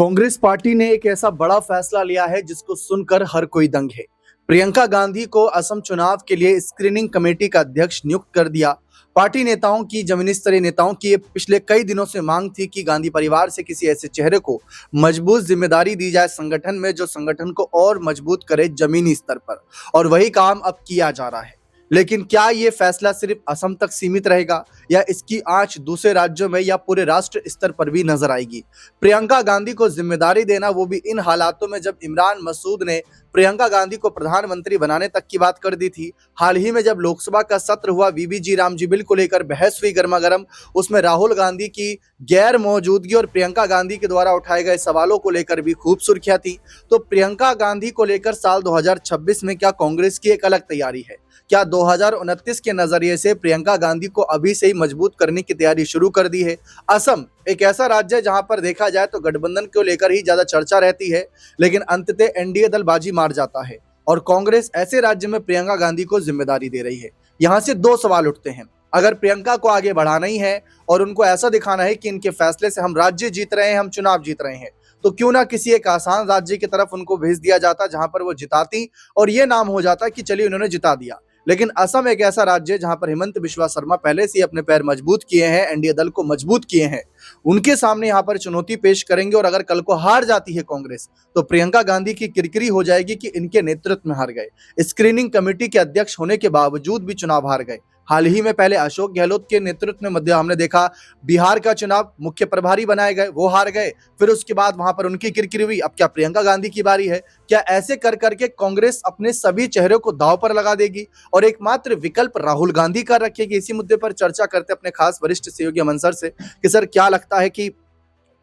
Congress party ने एक ऐसा बड़ा फैसला लिया है जिसको सुनकर हर कोई दंग है। प्रियंका गांधी को असम चुनाव के लिए स्क्रीनिंग कमेटी का अध्यक्ष नियुक्त कर दिया। पार्टी नेताओं की, जमीनी स्तरीय नेताओं की ये पिछले कई दिनों से मांग थी कि गांधी परिवार से किसी ऐसे चेहरे को मजबूत जिम्मेदारी दी जाए संगठन में, जो संगठन को और मजबूत करे जमीनी स्तर पर, और वही काम अब किया जा रहा है। लेकिन क्या ये फैसला सिर्फ असम तक सीमित रहेगा या इसकी आंच दूसरे राज्यों में या पूरे राष्ट्र स्तर पर भी नजर आएगी? प्रियंका गांधी को जिम्मेदारी देना, वो भी इन हालातों में जब इमरान मसूद ने प्रियंका गांधी को प्रधानमंत्री बनाने तक की बात कर दी थी। हाल ही में जब लोकसभा का सत्र हुआ, वीबीजी रामजी बिल को लेकर बहस हुई गर्मा गर्म, उसमें राहुल गांधी की गैर मौजूदगी और प्रियंका गांधी के द्वारा उठाए गए सवालों को लेकर भी खूब सुर्खियां थी। तो प्रियंका गांधी को लेकर साल 2026 में क्या कांग्रेस की एक अलग तैयारी है? क्या 2029 के नजरिए से प्रियंका गांधी को अभी से ही मजबूत करने की तैयारी शुरू कर दी है? असम एक ऐसा राज्य है जहां पर देखा जाए तो गठबंधन को लेकर ही ज्यादा चर्चा रहती है, लेकिन अंततः एनडीए दल बाजी मार जाता है और कांग्रेस ऐसे राज्य में प्रियंका गांधी को जिम्मेदारी दे रही है। यहां से दो सवाल उठते हैं। अगर प्रियंका को आगे बढ़ाना ही है और उनको ऐसा दिखाना है कि इनके फैसले से हम राज्य जीत रहे हैं, हम चुनाव जीत रहे हैं, तो क्यों ना किसी एक आसान राज्य की तरफ उनको भेज दिया जाता जहां पर वो जिताती और ये नाम हो जाता कि चलिए उन्होंने जिता दिया। लेकिन असम एक ऐसा राज्य है जहां पर हिमंत बिस्वा शर्मा पहले से ही अपने पैर मजबूत किए हैं, एनडीए दल को मजबूत किए हैं। उनके सामने यहां पर चुनौती पेश करेंगे और अगर कल को हार जाती है कांग्रेस, तो प्रियंका गांधी की किरकिरी हो जाएगी कि इनके नेतृत्व में हार गए, स्क्रीनिंग कमेटी के अध्यक्ष होने के बावजूद भी चुनाव हार गए। हाल ही में पहले अशोक गहलोत के नेतृत्व में मध्य हमने देखा बिहार का चुनाव मुख्य प्रभारी बनाए गए, वो हार गए, फिर उसके बाद वहां पर उनकी किरकिरी हुई। अब क्या प्रियंका गांधी की बारी है? क्या ऐसे कर करके कांग्रेस अपने सभी चेहरों को दांव पर लगा देगी और एकमात्र विकल्प राहुल गांधी का रखेगी? इसी मुद्दे पर चर्चा करते अपने खास वरिष्ठ सहयोगी अमन सर से कि सर, क्या लगता है कि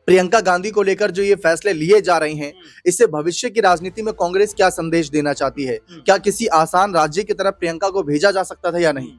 प्रियंका गांधी को लेकर जो ये फैसले लिए जा रहे हैं, इससे भविष्य की राजनीति में कांग्रेस क्या संदेश देना चाहती है? क्या किसी आसान राज्य की तरफ प्रियंका को भेजा जा सकता था या नहीं?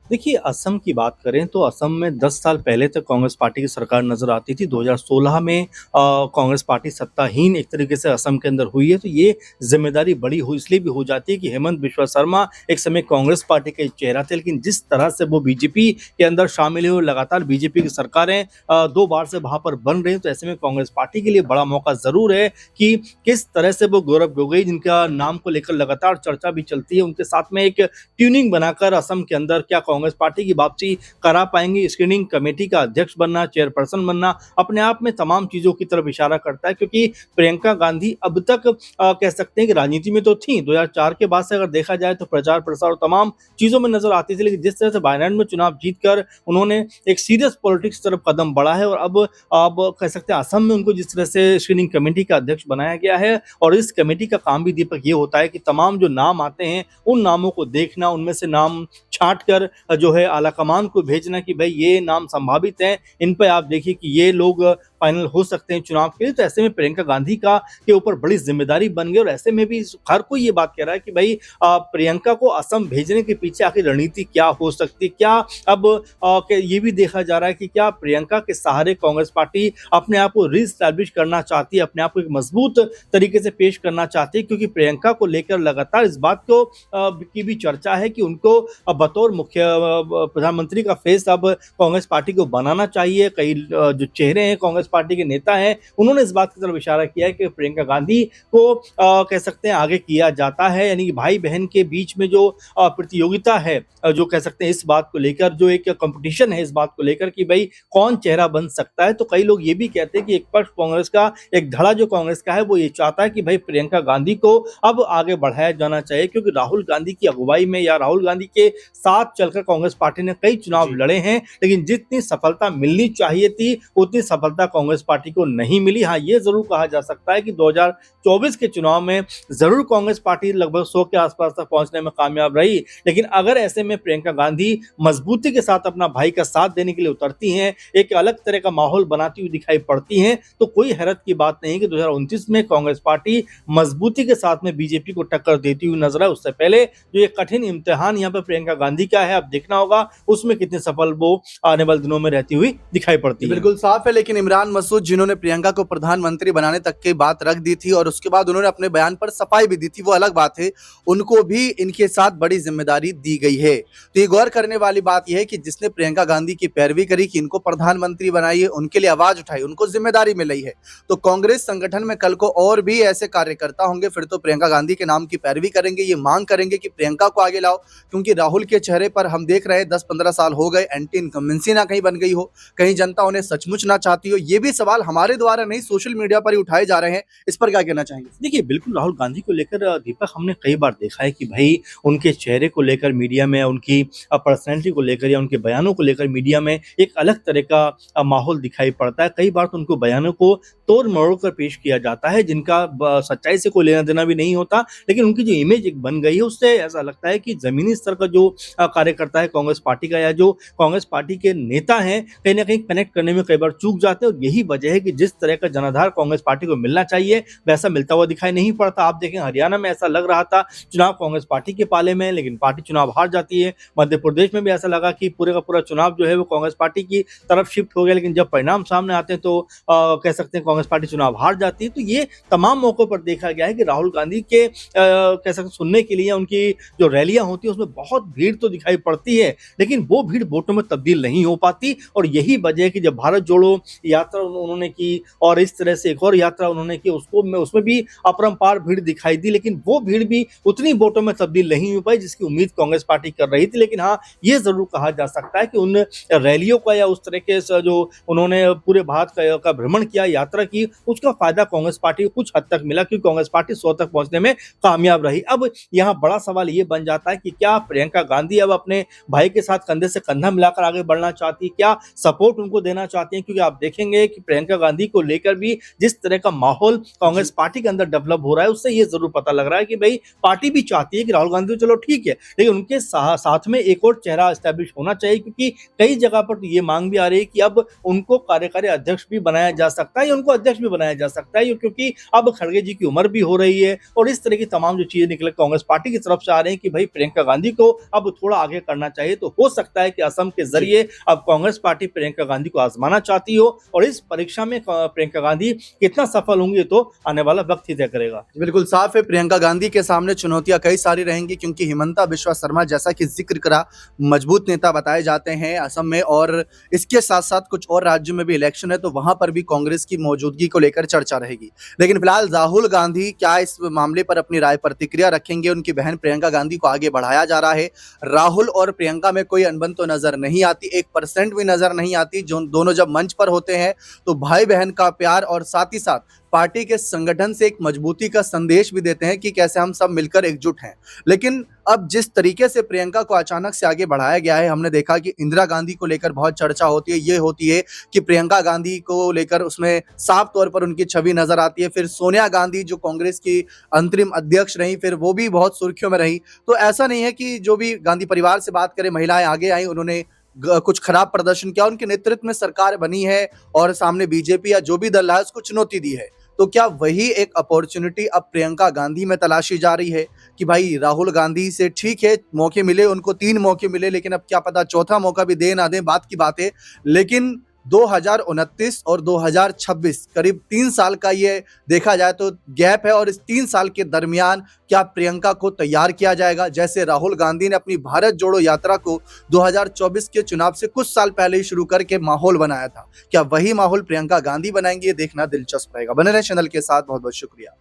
देखिए, असम की बात करें तो असम में 10 साल पहले तक कांग्रेस पार्टी की सरकार नजर आती थी। 2016 में कांग्रेस पार्टी सत्ताहीन एक तरीके से असम के अंदर हुई है, तो ये जिम्मेदारी बड़ी हो इसलिए भी हो जाती है कि हेमंत बिस्वा शर्मा एक समय कांग्रेस पार्टी का चेहरा थे, लेकिन जिस तरह से वो बीजेपी के अंदर शामिल हुए, लगातार बीजेपी की सरकारें 2 बार से वहां पर बन रही हैं, तो ऐसे में कांग्रेस पार्टी के लिए बड़ा मौका जरूर है कि किस तरह से वो गौरव गोगोई, जिनका नाम को लेकर लगातार चर्चा भी चलती है, उनके साथ में एक ट्यूनिंग बनाकर असम के अंदर क्या कांग्रेस पार्टी की वापसी करा पाएंगे। स्क्रीनिंग कमेटी का अध्यक्ष बनना, चेयरपर्सन बनना अपने आप में तमाम चीजों की तरफ इशारा करता है, क्योंकि प्रियंका गांधी अब तक कह सकते हैं कि राजनीति में तो थी। 2004 के बाद से अगर देखा जाए तो प्रचार प्रसार और तमाम चीजों में नजर आती थी, लेकिन जिस तरह से वायनाड में चुनाव जीतकर उन्होंने एक सीरियस पॉलिटिक्स तरफ कदम बढ़ा है और अब कह सकते हैं असम में उनको जिस तरह से स्क्रीनिंग कमेटी का अध्यक्ष बनाया गया है, और इस कमेटी का काम भी दीपक ये होता है कि तमाम जो नाम आते हैं उन नामों को देखना, उनमें से नाम छांट कर जो है आला कमान को भेजना कि भाई ये नाम संभावित हैं, इन पे आप देखिए कि ये लोग फाइनल हो सकते हैं चुनाव के लिए। तो ऐसे में प्रियंका गांधी का के ऊपर बड़ी जिम्मेदारी बन गई और ऐसे में भी हर कोई ये बात कह रहा है कि भाई प्रियंका को असम भेजने के पीछे आखिर रणनीति क्या हो सकती है। क्या अब ये भी देखा जा रहा है कि क्या प्रियंका के सहारे कांग्रेस पार्टी अपने आप को रीस्टैब्लिश करना चाहती है, अपने आप को एक मजबूत तरीके से पेश करना चाहती है, क्योंकि प्रियंका को लेकर लगातार इस बात को की भी चर्चा है कि उनको बतौर मुख्य प्रधानमंत्री का फेस अब कांग्रेस पार्टी को बनाना चाहिए। कई जो चेहरे हैं कांग्रेस पार्टी के नेता हैं, उन्होंने इस बात की तरफ इशारा किया है कि प्रियंका गांधी को कह सकते हैं आगे किया जाता है, यानी कि भाई बहन के बीच में जो प्रतियोगिता है, जो कह सकते हैं इस बात को लेकर जो एक कंपटीशन है इस बात को लेकर कि भाई कौन चेहरा बन सकता है। तो कई लोग ये भी कहते हैं कि एक पक्ष कांग्रेस का, एक धड़ा जो कांग्रेस का है, वो ये चाहता है कि भाई प्रियंका गांधी को अब आगे बढ़ाया जाना चाहिए, क्योंकि राहुल गांधी की अगुवाई में या राहुल गांधी के साथ चलकर कांग्रेस पार्टी ने कई चुनाव लड़े हैं, लेकिन जितनी सफलता मिलनी चाहिए थी उतनी सफलता कांग्रेस पार्टी को नहीं मिली। हाँ, ये जरूर कहा जा सकता है कि 2024 के चुनाव में जरूर कांग्रेस पार्टी लगभग 100 के आसपास तक पहुंचने में कामयाब रही, लेकिन अगर ऐसे में प्रियंका गांधी मजबूती के साथ अपना भाई का साथ देने के लिए उतरती हैं, एक अलग तरह का माहौल बनाती हुई दिखाई पड़ती हैं, तो कोई हैरत की बात नहीं कि 2029 में कांग्रेस पार्टी मजबूती के साथ में बीजेपी को टक्कर देती हुई नजर आए। उससे पहले जो ये कठिन इम्तिहान यहाँ पर प्रियंका गांधी का है, अब देखना होगा उसमें कितने सफल वो आने वाले दिनों में रहती हुई दिखाई पड़ती है। बिल्कुल साफ है, लेकिन इमरान मसूद, जिन्होंने प्रियंका को प्रधानमंत्री बनाने तक की बात रख दी थी और उसके बाद उन्होंने अपने बयान पर सफाई भी दी थी, वो अलग बात है, उनको भी इनके साथ बड़ी जिम्मेदारी दी गई है। तो ये गौर करने वाली बात यह है कि जिसने प्रियंका गांधी की पैरवी करी कि इनको प्रधानमंत्री बनाइए, उनके लिए आवाज उठाई, उनको जिम्मेदारी मिल रही है, तो कांग्रेस संगठन में कल को और भी ऐसे कार्यकर्ता होंगे, फिर तो प्रियंका गांधी के नाम की पैरवी करेंगे, ये मांग करेंगे कि प्रियंका को आगे लाओ, क्योंकि राहुल के चेहरे पर हम देख रहे हैं 10-15 साल हो गए, एंटी इनकम्बेंसी ना कहीं बन गई हो, कहीं जनता उन्हें सचमुच ना चाहती हो। ये भी सवाल हमारे द्वारा नहीं, सोशल मीडिया पर ही उठाए जा रहे हैं, इस पर क्या कहना चाहेंगे? देखिए, बिल्कुल राहुल गांधी को लेकर दीपक हमने कई बार देखा है कि भाई उनके चेहरे को लेकर मीडिया में, उनकी पर्सनैलिटी को लेकर या उनके बयानों को लेकर मीडिया में एक अलग तरह का माहौल दिखाई पड़ता है। कई बार तो उनको बयानों को तोड़ मरोड़ कर पेश किया जाता है, जिनका सच्चाई से कोई लेना देना भी नहीं होता, लेकिन उनकी जो इमेज एक बन गई है, उससे ऐसा लगता है कि जमीनी स्तर का जो कार्यकर्ता है कांग्रेस पार्टी का या जो कांग्रेस पार्टी के नेता हैं, कहीं ना कहीं कनेक्ट करने में कई बार चूक जाते हैं। और यही वजह है कि जिस तरह का जनाधार कांग्रेस पार्टी को मिलना चाहिए वैसा मिलता हुआ दिखाई नहीं पड़ता। आप देखें, हरियाणा में ऐसा लग रहा था चुनाव कांग्रेस पार्टी के पाले में, लेकिन पार्टी चुनाव हार जाती है। मध्य प्रदेश में भी ऐसा लगा कि पूरे का पूरा चुनाव जो है वो कांग्रेस पार्टी की तरफ शिफ्ट हो गया, लेकिन जब परिणाम सामने आते हैं तो कह सकते हैं कांग्रेस पार्टी चुनाव हार जाती है। तो ये तमाम मौकों पर देखा गया है कि राहुल गांधी के कह सकते सुनने के लिए उनकी जो रैलियां होती है उसमें बहुत भीड़ तो दिखाई पड़ती है, लेकिन वो भीड़ वोटों में तब्दील नहीं हो पाती। और यही वजह है कि जब भारत जोड़ो यात्रा उन्होंने की और इस तरह से एक और यात्रा उन्होंने की, उसमें भी अपरंपार भीड़ दिखाई दी, लेकिन वो भीड़ भी उतनी वोटों में तब्दील नहीं हो पाई जिसकी उम्मीद कांग्रेस पार्टी कर रही थी। लेकिन हाँ, ये जरूर कहा जा सकता है कि उन रैलियों का या उस तरीके से जो उन्होंने पूरे भारत का भ्रमण किया, यात्रा की, उसका फायदा कांग्रेस पार्टी को कुछ हद तक मिला, क्योंकि कांग्रेस पार्टी 100 तक पहुंचने में कामयाब रही। अब यहाँ बड़ा सवाल ये बन जाता है कि क्या प्रियंका गांधी अब अपने भाई के साथ कंधे से कंधा मिलाकर आगे बढ़ना चाहती है, क्या सपोर्ट उनको देना चाहती है? क्योंकि आप देखेंगे कि प्रियंका गांधी को लेकर भी जिस तरह का माहौल कांग्रेस पार्टी के अंदर डेवलप हो रहा है, उससे ये जरूर पता लग रहा है कि भाई पार्टी भी चाहती है कि राहुल गांधी तो चलो ठीक है, लेकिन उनके साथ में एक और चेहरा एस्टैब्लिश होना चाहिए, क्योंकि कई जगह पर तो ये मांग भी आ रही है कि अब उनको कार्यकारी अध्यक्ष भी बनाया जा सकता है या उनको अध्यक्ष भी बनाया जा सकता है, क्योंकि अब खड़गे जी की उम्र भी हो रही है। और इस तरह की तमाम जो चीजें निकल कांग्रेस पार्टी की तरफ से आ रही है कि भाई प्रियंका गांधी को अब थोड़ा आगे करना चाहिए। तो हो सकता है कि असम के जरिए अब कांग्रेस पार्टी प्रियंका गांधी को आजमाना चाहती हो, और इस परीक्षा में प्रियंका गांधी कितना सफल होंगी तो आने वाला वक्त ही तय करेगा। बिल्कुल साफ है, प्रियंका गांधी के सामने चुनौतियां कई सारी रहेंगी, क्योंकि हिमंता बिश्वा शर्मा जैसा कि जिक्र करा मजबूत नेता बताए जाते हैं असम में, और इसके साथ साथ कुछ और राज्यों में भी इलेक्शन है, तो वहां पर भी कांग्रेस की मौजूदगी को लेकर चर्चा रहेगी। लेकिन फिलहाल राहुल गांधी क्या इस मामले पर अपनी राय प्रतिक्रिया रखेंगे? उनकी बहन प्रियंका गांधी को आगे बढ़ाया जा रहा है, राहुल और प्रियंका में कोई अनबन तो नजर नहीं आती, 1% भी नजर नहीं आती। जो दोनों जब मंच पर होते हैं तो भाई बहन का प्यार और साथ ही साथ पार्टी के संगठन से एक मजबूती का संदेश भी देते हैं कि कैसे हम सब मिलकर एकजुट हैं। लेकिन अब जिस तरीके से प्रियंका को अचानक से आगे बढ़ाया गया है, हमने देखा कि इंदिरा गांधी को लेकर बहुत चर्चा होती है, ये होती है कि प्रियंका गांधी को लेकर उसमें साफ तौर पर उनकी छवि नजर आती है। फिर सोनिया गांधी जो कांग्रेस की अंतरिम अध्यक्ष रही, फिर वो भी बहुत सुर्खियों में रही। तो ऐसा नहीं है कि जो भी गांधी परिवार से बात करें, महिलाएं आगे आई, उन्होंने कुछ खराब प्रदर्शन किया, उनके नेतृत्व में सरकार बनी है और सामने बीजेपी या जो भी दल है उसको चुनौती दी है। तो क्या वही एक अपॉर्चुनिटी अब प्रियंका गांधी में तलाशी जा रही है कि भाई राहुल गांधी से ठीक है मौके मिले, उनको 3 मौके मिले, लेकिन अब क्या पता चौथा मौका भी दे ना दे, बात की बात है। लेकिन 2029 और 2026 करीब 3 साल का ये देखा जाए तो गैप है, और इस 3 साल के दरमियान क्या प्रियंका को तैयार किया जाएगा? जैसे राहुल गांधी ने अपनी भारत जोड़ो यात्रा को 2024 के चुनाव से कुछ साल पहले ही शुरू करके माहौल बनाया था, क्या वही माहौल प्रियंका गांधी बनाएंगी? ये देखना दिलचस्प रहेगा। बने रहे चैनल के साथ, बहुत बहुत शुक्रिया।